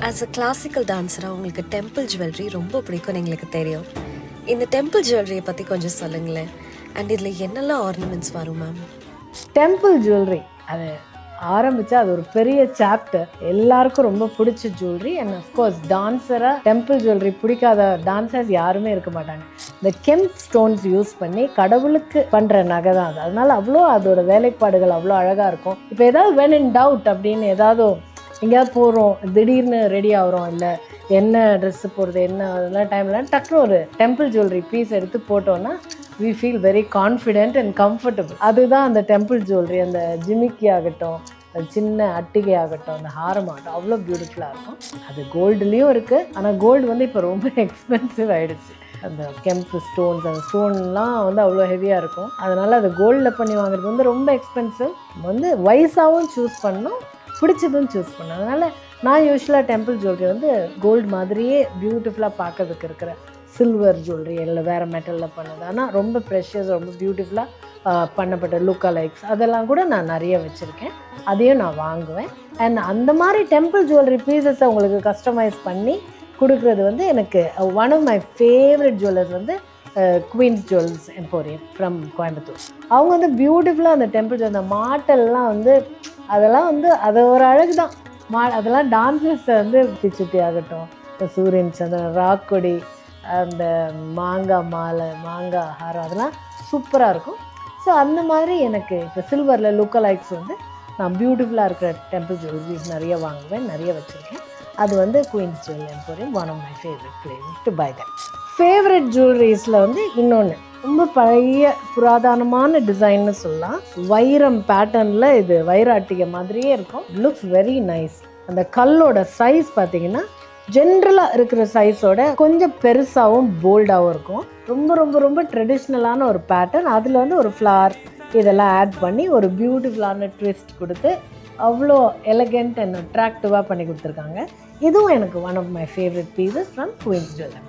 As a classical டான்ஸராக உங்களுக்கு temple jewellery ரொம்ப பிடிக்கும்னு எங்களுக்கு தெரியும். இந்த டெம்பிள் ஜுவல்லரியை பற்றி கொஞ்சம் சொல்லுங்களேன். அண்ட் இதில் என்னெல்லாம் ஆர்னமெண்ட்ஸ் வரும் மேம்? டெம்பிள் ஜுவல்லரி அது ஆரம்பித்தா அது ஒரு பெரிய சாப்டர். எல்லாருக்கும் ரொம்ப பிடிச்ச ஜுவல்லரி. அண்ட் அஃப்கோர்ஸ் டான்ஸராக டெம்பிள் ஜுவல்லரி பிடிக்காத டான்சர்ஸ் யாருமே இருக்க மாட்டாங்க. இந்த கெம்ப் ஸ்டோன்ஸ் யூஸ் பண்ணி கடவுளுக்கு பண்ணுற நகை தான் அது. அதனால அவ்வளோ அதோட வேலைப்பாடுகள் அவ்வளோ அழகாக இருக்கும். இப்போ ஏதாவது வென் இன் டவுட் அப்படின்னு ஏதாவது எங்கேயாவது போகிறோம், திடீர்னு ரெடி ஆகிறோம், இல்லை என்ன ட்ரெஸ்ஸு போடுறது என்ன அதெல்லாம் டைமில் டக்குனு ஒரு டெம்பிள் ஜுவல்லரி பீஸ் எடுத்து போட்டோன்னா we feel very confident and comfortable. அதுதான் அந்த டெம்பிள் ஜுவல்லரி. அந்த ஜிமிக்கி ஆகட்டும், அது சின்ன அட்டிகை ஆகட்டும், அந்த ஹாரம் ஆகட்டும், அவ்வளோ பியூட்டிஃபுல்லாக இருக்கும். அது கோல்டுலேயும் இருக்குது. ஆனால் கோல்டு வந்து இப்போ ரொம்ப எக்ஸ்பென்சிவ் ஆகிடுச்சு. அந்த கெம்ப் ஸ்டோன்ஸ், அந்த ஸ்டோன்லாம் வந்து அவ்வளோ ஹெவியாக இருக்கும். அதனால் அது கோல்டில் பண்ணி வாங்குறது வந்து ரொம்ப எக்ஸ்பென்சிவ். வந்து வயசாகவும் சூஸ் பண்ணணும், பிடிச்சதும் சூஸ் பண்ணணும். அதனால் நான் யூஸ்வலாக டெம்பிள் ஜுவல்லரி வந்து கோல்டு மாதிரியே பியூட்டிஃபுல்லாக பார்க்கறதுக்கு இருக்கிற சில்வர் ஜுவல்லரி இல்லை வேறு மெட்டலில் பண்ணது, ஆனால் ரொம்ப ப்ரெஷியஸ், ரொம்ப பியூட்டிஃபுல்லாக பண்ணப்பட்ட லுக்கா லைக்ஸ் அதெல்லாம் கூட நான் நிறைய வச்சுருக்கேன். அதையும் நான் வாங்குவேன். அண்ட் அந்த மாதிரி டெம்பிள் ஜுவல்லரி பீசஸை உங்களுக்கு கஸ்டமைஸ் பண்ணி கொடுக்குறது வந்து எனக்கு one of my favourite jewellers வந்து Queens Jewels Emporium from Coimbatore. அவங்க வந்து பியூட்டிஃபுல்லாக அந்த டெம்பிள் அந்த மாட்டெல்லாம் வந்து அதெல்லாம் வந்து அது ஒரு அழகு தான். அதெல்லாம் டான்ஸர்ஸை வந்து பிச்சுட்டி ஆகட்டும், சூரியன் சந்திரன், ராக்கொடி, அந்த மாங்காய் மாலை, மாங்காய் ஹாரம், அதெல்லாம் சூப்பராக இருக்கும். ஸோ அந்த மாதிரி எனக்கு இப்போ சில்வரில் லுக்கா லைக்ஸ் வந்து நான் பியூட்டிஃபுல்லாக இருக்கிற டெம்பிள் ஜுவல்லரிஸ் நிறைய வாங்குவேன், நிறைய வச்சுருக்கேன். அது வந்து Queens Jewel Emporium one of my favourite places to buy that. Favourite ஜுவல்லரிஸில் வந்து இன்னொன்று ரொம்ப பழைய புராதனமான டிசைன்னு சொல்லலாம். வைரம் பேட்டர்னில் இது வைர அட்டிகை மாதிரியே இருக்கும். Looks very nice. அந்த கல்லோட சைஸ் பார்த்தீங்கன்னா ஜென்ரலாக இருக்கிற சைஸோட கொஞ்சம் பெருசாகவும் போல்டாகவும் இருக்கும். ரொம்ப ரொம்ப ரொம்ப ட்ரெடிஷ்னலான ஒரு பேட்டர்ன். அதில் வந்து ஒரு ஃப்ளார் இதெல்லாம் ஆட் பண்ணி ஒரு பியூட்டிஃபுல்லான ட்விஸ்ட் கொடுத்து அவ்வளோ எலகெண்ட் அண்ட் அட்ராக்டிவாக பண்ணி கொடுத்துருக்காங்க. இதுவும் எனக்கு one of my favourite pieces from Queens jewellery.